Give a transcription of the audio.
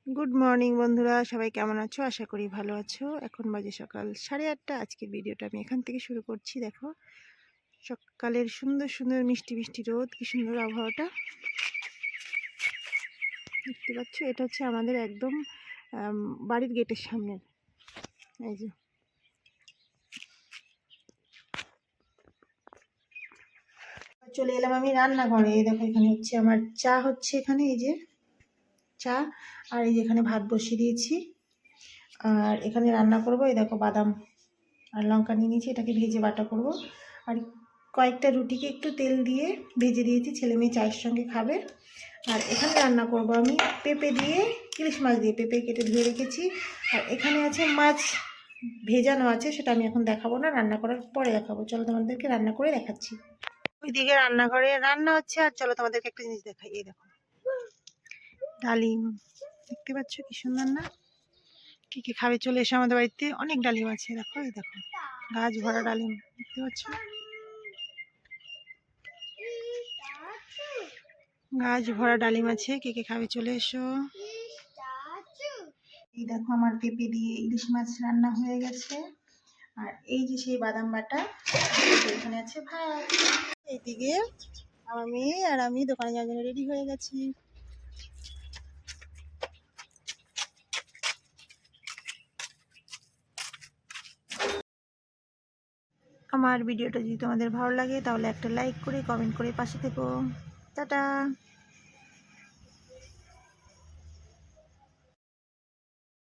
Good morning বন্ধুরা, সবাই কেমন আছো? আশা করি ভালো আছো। এখন বাজে সকাল 8:30। আজকের ভিডিওটা আমি এখান থেকে শুরু করছি। দেখো সকালের সুন্দর সুন্দর মিষ্টি মিষ্টি রোদ, কি সুন্দর আবহাওয়াটা দেখতে পাচ্ছ। এটা হচ্ছে আমাদের একদম বাড়ির গেটের সামনে। এই যে চলে এলাম আমি রান্নাঘরে। দেখো এখানে হচ্ছে আমার চা হচ্ছে, এখানে এই যে চা, আর এই যে এখানে ভাত বসিয়ে দিয়েছি। আর এখানে রান্না করব, এই দেখো বাদাম আর লঙ্কা নিয়ে নিয়েছি, এটাকে ভেজে বাটা করব। আর কয়েকটা রুটিকে একটু তেল দিয়ে ভেজে দিয়েছি, ছেলে মেয়ে চায়ের সঙ্গে খাবে। আর এখানে রান্না করব আমি পেঁপে দিয়ে, ইলিশ মাছ দিয়ে। পেঁপে কেটে ধুয়ে রেখেছি। আর এখানে আছে মাছ ভেজানো আছে, সেটা আমি এখন দেখাবো না, রান্না করার পরে দেখাবো। চলো তোমাদেরকে রান্না করে দেখাচ্ছি। ওইদিকে রান্নাঘরে রান্না হচ্ছে, আর চলো তোমাদেরকে একটা জিনিস দেখাই। এই দেখো ডালিম, দেখতে পাচ্ছ কি সুন্দর না? কি কি খাবে চলে এসো আমাদের বাড়িতে, অনেক ডালিম আছে। দেখো এই দেখো গাছ ভরা ডালিম, দেখতে পাচ্ছ? গাছ ভরা ডালিম আছে, কে কে খাবে চলে এসো। এই দেখো আমার পেঁপে দিয়ে ইলিশ মাছ রান্না হয়ে গেছে। আর এই যে সেই বাদাম বাটা, এখানে আছে ভাত। এইদিকে আমার মেয়ে আর আমি দোকানে যাওয়ার জন্য রেডি হয়ে গেছি। আমার ভিডিওটা যদি তোমাদের ভালো লাগে তাহলে একটা লাইক করে কমেন্ট করে পাশে থেকো। টাটা।